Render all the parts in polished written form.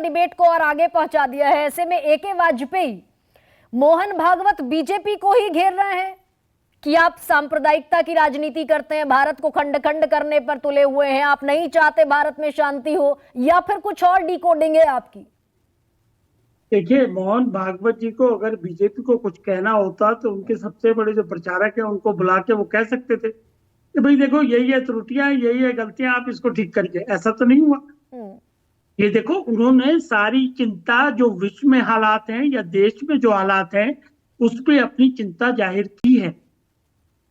Debate को और आगे पहुंचा दिया है। ऐसे में एके वाजपेयी, मोहन भागवत बीजेपी को ही घेर रहे हैं कि आप सांप्रदायिकता की राजनीति करते हैं, भारत को खंड खंड करने पर तुले हुए हैं, आप नहीं चाहते भारत में शांति हो, या फिर कुछ और डिकोडिंग है आपकी? देखिए, मोहन भागवत जी को अगर बीजेपी को कुछ कहना होता तो उनके सबसे बड़े जो प्रचारक है उनको बुला के वो कह सकते थे कि भाई देखो, यही है त्रुटियां, यही है गलतियां, आप इसको ठीक करिए। ऐसा तो नहीं हुआ। ये देखो, उन्होंने सारी चिंता जो विश्व में हालात हैं या देश में जो हालात हैं उस पर अपनी चिंता जाहिर की है,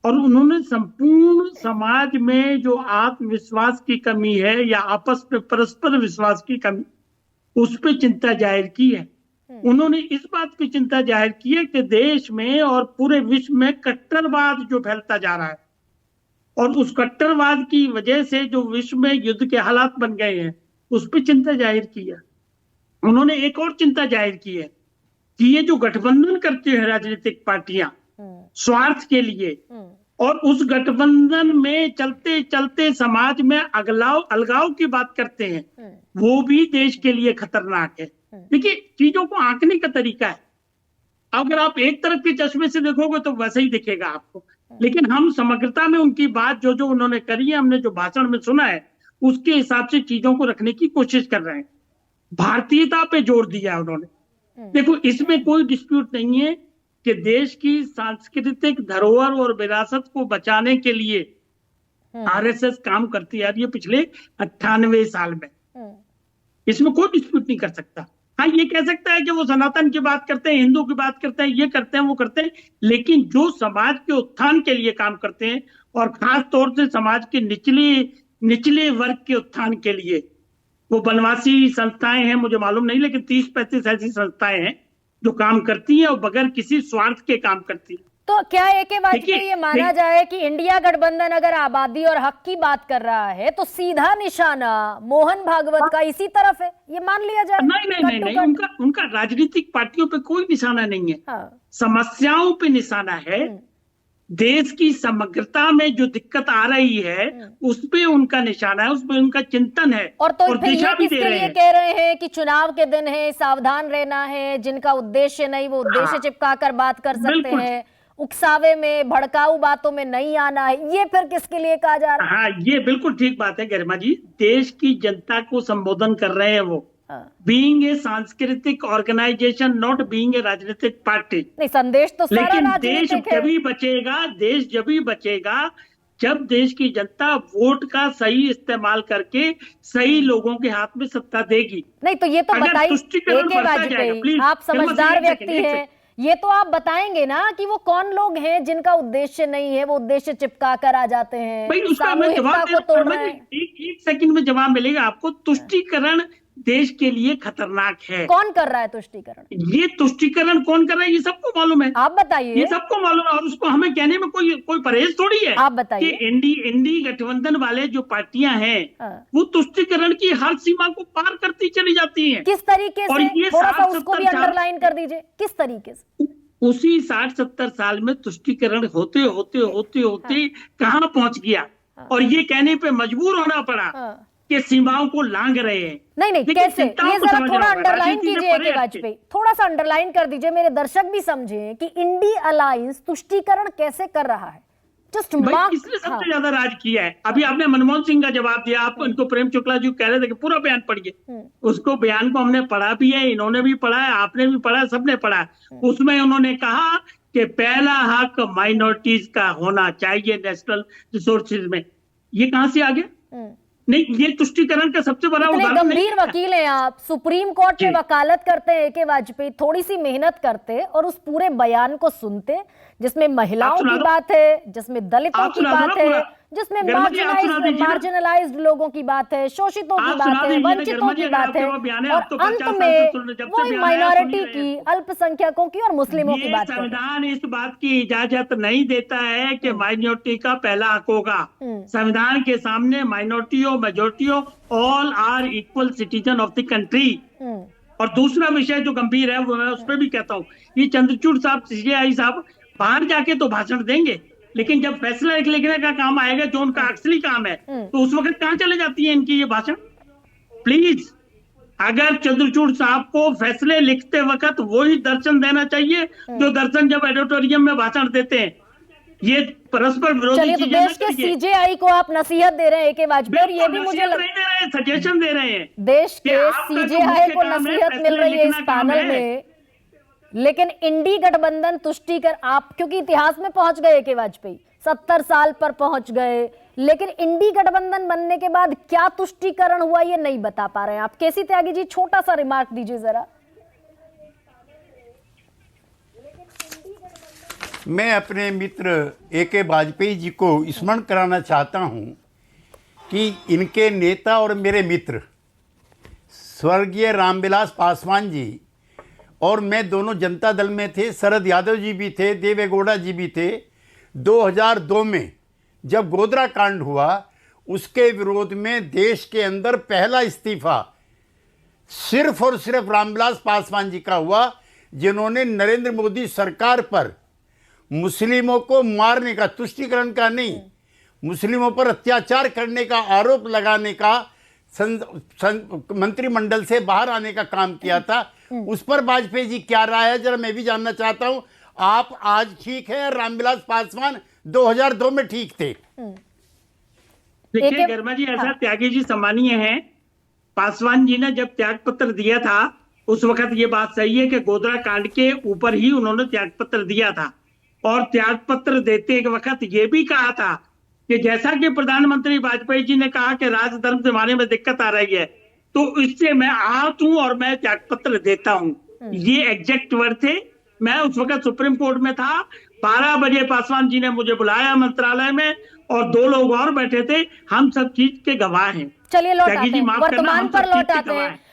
और उन्होंने संपूर्ण समाज में जो आत्मविश्वास की कमी है या आपस में परस्पर विश्वास की कमी, उस पर चिंता जाहिर की है। उन्होंने इस बात की चिंता जाहिर की है कि देश में और पूरे विश्व में कट्टरवाद जो फैलता जा रहा है, और उस कट्टरवाद की वजह से जो विश्व में युद्ध के हालात बन गए हैं, उस पर चिंता जाहिर की है। उन्होंने एक और चिंता जाहिर की है कि ये जो गठबंधन करती है राजनीतिक पार्टियां स्वार्थ के लिए, और उस गठबंधन में चलते चलते समाज में अलगाव की बात करते हैं, वो भी देश के लिए खतरनाक है। देखिए, चीजों को आंकने का तरीका है। अगर आप एक तरफ के चश्मे से देखोगे तो वैसे ही दिखेगा आपको, लेकिन हम समग्रता में उनकी बात जो जो उन्होंने करी है, हमने जो भाषण में सुना है, उसके हिसाब से चीजों को रखने की कोशिश कर रहे हैं। भारतीयता पे जोर दिया है उन्होंने। देखो, इसमें कोई डिस्प्यूट नहीं है कि देश की सांस्कृतिक धरोहर और विरासत को बचाने के लिए आरएसएस काम करती आ रही है पिछले 98 साल में। इसमें कोई डिस्प्यूट नहीं कर सकता। हाँ, ये कह सकता है कि वो सनातन की बात करते हैं, हिंदू की बात करते हैं, ये करते हैं, वो करते हैं, लेकिन जो समाज के उत्थान के लिए काम करते हैं, और खास तौर से समाज के निचले वर्ग के उत्थान के लिए, वो बनवासी संस्थाएं हैं, मुझे मालूम नहीं, लेकिन 30-35 ऐसी संस्थाएं हैं जो काम करती हैं और बगैर किसी स्वार्थ के काम करती हैं। तो क्या एके वाजपेयी ये माना जाए कि इंडिया गठबंधन अगर आबादी और हक की बात कर रहा है तो सीधा निशाना मोहन भागवत का इसी तरफ है, ये मान लिया जाए? नहीं, उनका राजनीतिक पार्टियों पे कोई निशाना नहीं है। हाँ। समस्याओं पे निशाना है। देश की समग्रता में जो दिक्कत आ रही है उस पे उनका निशाना है, उस पे उनका चिंतन है। और तो फिर ये किसके लिए कह रहे हैं कि चुनाव के दिन है, सावधान रहना है, जिनका उद्देश्य नहीं वो उद्देश्य चिपका कर बात कर सकते हैं, उकसावे में, भड़काऊ बातों में नहीं आना है, ये फिर किसके लिए कहा जा रहा है? हाँ, ये बिल्कुल ठीक बात है गरिमा जी। देश की जनता को संबोधन कर रहे हैं वो, बीइंग ए सांस्कृतिक ऑर्गेनाइजेशन, नॉट बीइंग ए राजनीतिक पार्टी। नहीं, संदेश तो सारा लेकिन राजनीतिक है। देश जब ही बचेगा जब देश की जनता वोट का सही इस्तेमाल करके सही लोगों के हाथ में सत्ता देगी। नहीं तो ये तो बताइए एके वाजपेयी, आप समझदार व्यक्ति हैं, ये तो आप बताएंगे ना कि वो कौन लोग हैं जिनका उद्देश्य नहीं है, वो उद्देश्य चिपका कर आ जाते हैं, भाई उसका मैं जवाब को तोड़ रहे हैं। एक सेकंड में जवाब मिलेगा आपको। तुष्टीकरण देश के लिए खतरनाक है। कौन कर रहा है तुष्टीकरण? ये तुष्टीकरण कौन कर रहा है ये सबको मालूम है। आप बताइए। ये सबको मालूम है, और उसको हमें कहने में कोई परहेज थोड़ी है। आप बताइए। कि इंडी गठबंधन वाले जो पार्टियां हैं वो तुष्टीकरण की हर सीमा को पार करती चली जाती हैं। किस तरीके से? थोड़ा सा उसको भी अंडरलाइन कर दीजिए, किस तरीके से? उसी 60-70 साल में तुष्टीकरण होते होते होते होते कहां पहुंच गया, और ये कहने पे मजबूर होना पड़ा कि सीमाओं को लांग रहे हैं। नहीं, कैसे? ये जरा थोड़ा अंडरलाइन कीजिए एके वाजपेयी, थोड़ा सा अंडरलाइन कर दीजिए, मेरे दर्शक भी समझें कि इंडी अलायंस तुष्टीकरण कैसे कर रहा है। जस्ट किसने सबसे ज्यादा राज किया है? अभी आपने मनमोहन सिंह का जवाब दिया, आप इनको प्रेम शुक्ला जी कह रहे थे कि पूरा बयान पढ़िए। उसको बयान को हमने पढ़ा भी है, इन्होंने भी पढ़ा है, आपने भी पढ़ा है, सबने पढ़ा है। उसमें उन्होंने कहा कि पहला हक माइनॉरिटीज का होना चाहिए नेशनल रिसोर्सेज में। ये कहां से आ गया? नहीं, ये तुष्टीकरण का सबसे बड़ा उदाहरण। गंभीर वकील हैं आप, सुप्रीम कोर्ट में वकालत करते हैं एके वाजपेयी, थोड़ी सी मेहनत करते और उस पूरे बयान को सुनते जिसमें महिलाओं की बात है, जिसमें दलितों की बात है, जिसमें मार्जिनलाइज्ड लोगों की बात है, शोषितों की बात है, वंचितों की बात है, और अंत में वो माइनॉरिटी की, अल्पसंख्यकों की और मुस्लिमों की बात है। संविधान इस बात की इजाजत नहीं देता है कि माइनॉरिटी का पहला हक होगा। संविधान के सामने माइनॉरिटी हो, मेजोरिटी हो, all are equal citizen of the country. और दूसरा विषय जो गंभीर है वो मैं उस पर भी कहता हूँ, ये चंद्रचूड़ साहब, सीजेआई साहब बाहर जाके तो भाषण देंगे, लेकिन जब फैसला लिखने का काम आएगा, जो उनका असली काम है, तो उस वक्त कहां चले जाती है इनकी ये भाषण? प्लीज, अगर चंद्रचूड़ साहब को फैसले लिखते वक्त वही दर्शन देना चाहिए जो दर्शन जब एडिटोरियम में भाषण देते हैं। ये परस्पर विरोधी चलिए, तो चीजें देश के सीजेआई को आप नसीहत दे रहे हैं कि वाजपेयी, और ये भी मुझे नहीं दे रहे हैं, सजेशन दे रहे हैं। देश कि के आपका जो सीजेआई मुख्य को काम है, नसीहत मिल फैसले रही है इस लिखना काम पैनल है। में, लेकिन इंडी गठबंधन तुष्टिकर आप क्योंकि इतिहास में पहुंच गए कि वाजपेयी 70 साल पर पहुंच गए, लेकिन इंडी गठबंधन बनने के बाद क्या तुष्टिकरण हुआ ये नहीं बता पा रहे हैं आप। केसी त्यागी जी, छोटा सा रिमार्क दीजिए जरा। मैं अपने मित्र A.K. वाजपेयी जी को स्मरण कराना चाहता हूं कि इनके नेता और मेरे मित्र स्वर्गीय रामविलास पासवान जी और मैं दोनों जनता दल में थे, शरद यादव जी भी थे, देवेगौड़ा जी भी थे। 2002 में जब गोधरा कांड हुआ, उसके विरोध में देश के अंदर पहला इस्तीफा सिर्फ और सिर्फ रामविलास पासवान जी का हुआ, जिन्होंने नरेंद्र मोदी सरकार पर मुस्लिमों को मारने का, तुष्टीकरण का नहीं, मुस्लिमों पर अत्याचार करने का आरोप लगाने का, मंत्रिमंडल से बाहर आने का काम किया था। उस पर वाजपेयी जी क्या राय है, जरा मैं भी जानना चाहता हूं। आप आज ठीक है, रामविलास पासवान 2002 में ठीक थे। देखिए गर्मा जी, ऐसा त्यागी जी सम्मानीय हैं। पासवान जी ने जब त्याग पत्र दिया था उस वक्त ये बात सही है कि गोधरा कांड के ऊपर ही उन्होंने त्याग पत्र दिया था, और त्याग पत्र देते वक्त ये भी कहा था कि जैसा कि प्रधानमंत्री वाजपेयी जी ने कहा कि राजधर्म जमाने में दिक्कत आ रही है, तो इससे मैं आहत हूं और मैं त्याग पत्र देता हूं। ये एग्जैक्ट वर्ड थे। मैं उस वक्त सुप्रीम कोर्ट में था। 12 बजे पासवान जी ने मुझे बुलाया मंत्रालय में, और 2 लोग और बैठे थे। हम सब चीज के गवाह हैं। चलिए लौट आते त्यागी जी, हैं, माफ करना, वर्तमान हम पर सब चीज लौट के आते गवाह हैं। हैं।